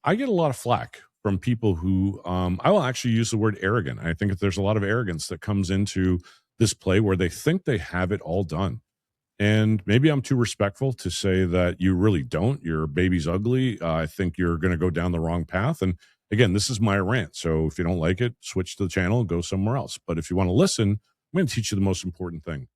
I get a lot of flack from people who I will actually use the word arrogant. I think that there's a lot of arrogance that comes into this play where they think they have it all done. And maybe I'm too respectful to say that you really don't. Your baby's ugly. I think you're going to go down the wrong path. And again, this is my rant. So if you don't like it, switch to the channel and go somewhere else. But if you want to listen, I'm going to teach you the most important thing.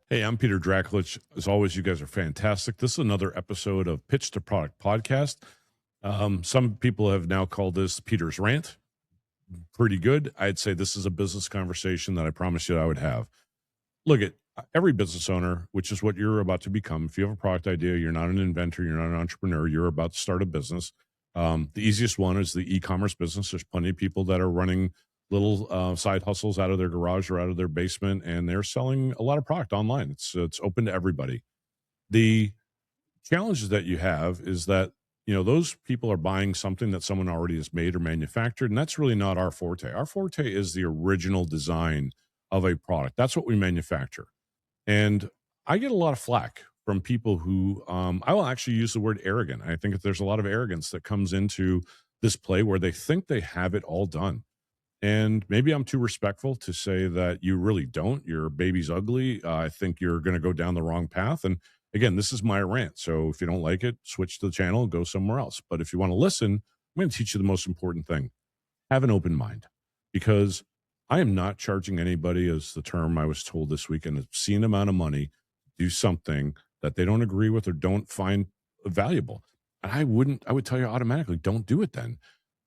Hey, I'm Peter Drakulich. As always, you guys are fantastic. This is another episode of Pitch to Product podcast. Some people have now called this Peter's Rant. Pretty good. I'd say this is a business conversation that I promised you I would have. Look, at every business owner, which is what you're about to become. If you have a product idea, you're not an inventor, you're not an entrepreneur, you're about to start a business. The easiest one is the e-commerce business. There's plenty of people that are running little side hustles out of their garage or out of their basement, and they're selling a lot of product online. It's open to everybody. The challenges that you have is that, those people are buying something that someone already has made or manufactured, and that's really not our forte. Our forte is the original design of a product. That's what we manufacture. And I get a lot of flack from people who, I will actually use the word arrogant. I think that there's a lot of arrogance that comes into this play where they think they have it all done. And maybe I'm too respectful to say that you really don't. Your baby's ugly. I think you're going to go down the wrong path. And again, this is my rant. So if you don't like it, switch to the channel and go somewhere else. But if you want to listen, I'm going to teach you the most important thing. Have an open mind, because I am not charging anybody, as the term I was told this week, an obscene amount of money to do something that they don't agree with or don't find valuable. And I would tell you automatically, don't do it then.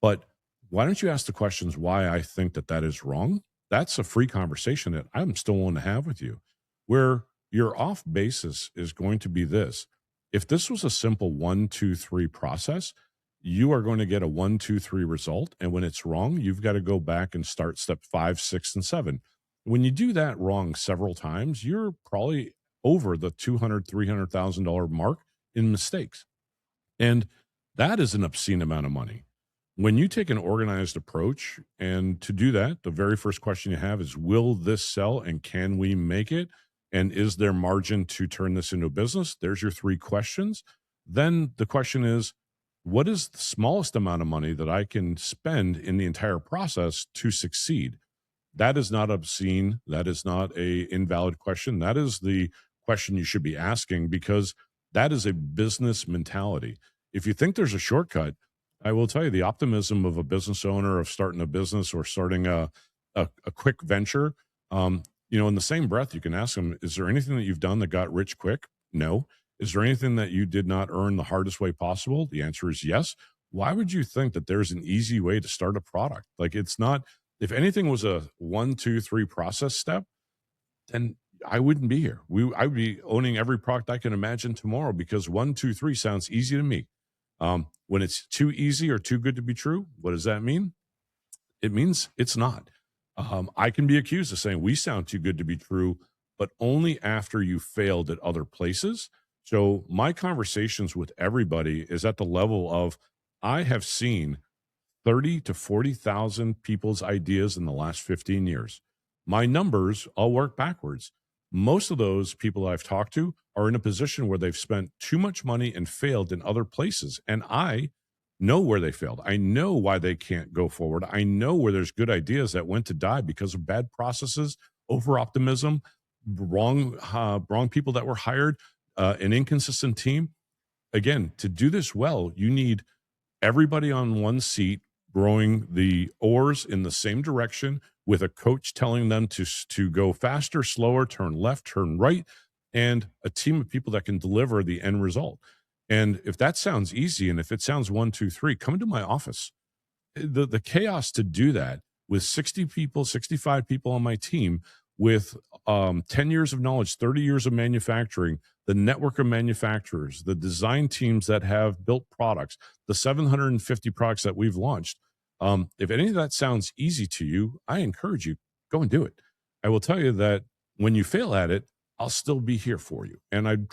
But why don't you ask the questions why I think that is wrong? That's a free conversation that I'm still willing to have with you. Where your off basis is going to be this. If this was a simple 1, 2, 3 process, you are going to get a 1, 2, 3 result. And when it's wrong, you've got to go back and start step 5, 6, and 7. When you do that wrong several times, you're probably over the $200,000, $300,000 mark in mistakes. And that is an obscene amount of money. When you take an organized approach, and to do that, the very first question you have is, will this sell and can we make it? And is there margin to turn this into a business? There's your 3 questions. Then the question is, what is the smallest amount of money that I can spend in the entire process to succeed? That is not obscene. That is not a invalid question. That is the question you should be asking, because that is a business mentality. If you think there's a shortcut, I will tell you, the optimism of a business owner of starting a business or starting a quick venture, in the same breath, you can ask them, is there anything that you've done that got rich quick? No. Is there anything that you did not earn the hardest way possible? The answer is yes. Why would you think that there's an easy way to start a product? Like, it's not. If anything was a 1, 2, 3 process step, then I wouldn't be here. I would be owning every product I can imagine tomorrow, because 1, 2, 3 sounds easy to me. When it's too easy or too good to be true, what does that mean? It means it's not. I can be accused of saying we sound too good to be true, but only after you failed at other places. So my conversations with everybody is at the level of, I have seen 30 to 40,000 people's ideas in the last 15 years. My numbers, I'll work backwards. Most of those people I've talked to are in a position where they've spent too much money and failed in other places. And I know where they failed. I know why they can't go forward. I know where there's good ideas that went to die because of bad processes, over optimism, wrong people that were hired, an inconsistent team. Again, to do this well, you need everybody on one seat rowing the oars in the same direction, with a coach telling them to go faster, slower, turn left, turn right, and a team of people that can deliver the end result. And if that sounds easy, and if it sounds 1, 2, 3, come into my office. The chaos to do that with 60 people, 65 people on my team, with 10 years of knowledge, 30 years of manufacturing, the network of manufacturers, the design teams that have built products, the 750 products that we've launched. If any of that sounds easy to you, I encourage you, go and do it. I will tell you that when you fail at it, I'll still be here for you. And I'm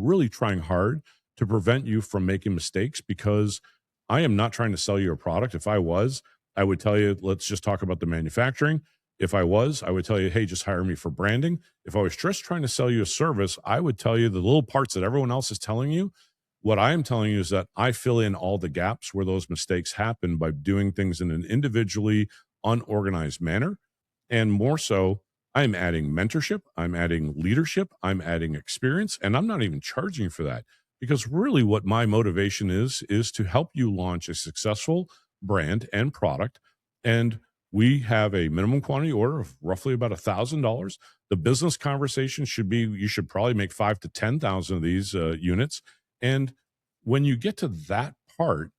really trying hard to prevent you from making mistakes, because I am not trying to sell you a product. If I was, I would tell you, let's just talk about the manufacturing. If I was, I would tell you, hey, just hire me for branding. If I was just trying to sell you a service, I would tell you the little parts that everyone else is telling you. What I am telling you is that I fill in all the gaps where those mistakes happen by doing things in an individually unorganized manner. And more so, I'm adding mentorship, I'm adding leadership, I'm adding experience, and I'm not even charging you for that. Because really, what my motivation is to help you launch a successful brand and product. And we have a minimum quantity order of roughly about $1,000. The business conversation should be you should probably make 5 to 10,000 of these units. And when you get to that part,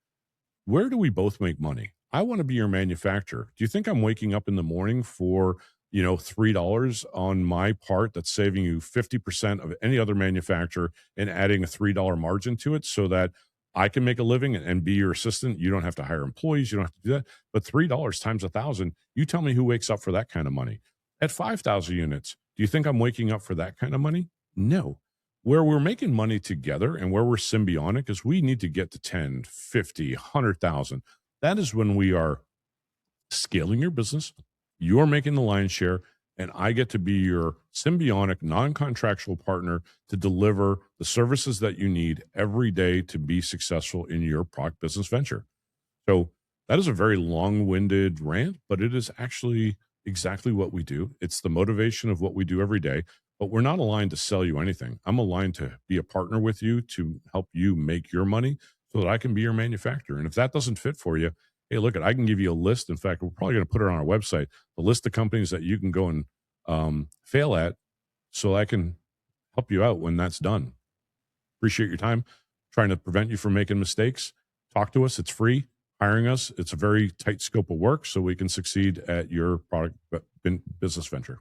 where do we both make money? I want to be your manufacturer. Do you think I'm waking up in the morning for, $3 on my part that's saving you 50% of any other manufacturer and adding a $3 margin to it so that I can make a living and be your assistant? You don't have to hire employees. You don't have to do that. But $3 times 1,000, you tell me who wakes up for that kind of money. At 5,000 units, do you think I'm waking up for that kind of money? No. Where we're making money together and where we're symbiotic is we need to get to 10, 50, 100,000. That is when we are scaling your business. You're making the lion's share, and I get to be your symbiotic, non-contractual partner to deliver the services that you need every day to be successful in your product business venture. So that is a very long-winded rant, but it is actually exactly what we do. It's the motivation of what we do every day, but we're not aligned to sell you anything. I'm aligned to be a partner with you to help you make your money so that I can be your manufacturer. And if that doesn't fit for you, hey, look, I can give you a list. In fact, we're probably going to put it on our website, the list of companies that you can go and fail at so I can help you out when that's done. Appreciate your time. Trying to prevent you from making mistakes. Talk to us. It's free. Hiring us, it's a very tight scope of work so we can succeed at your product business venture.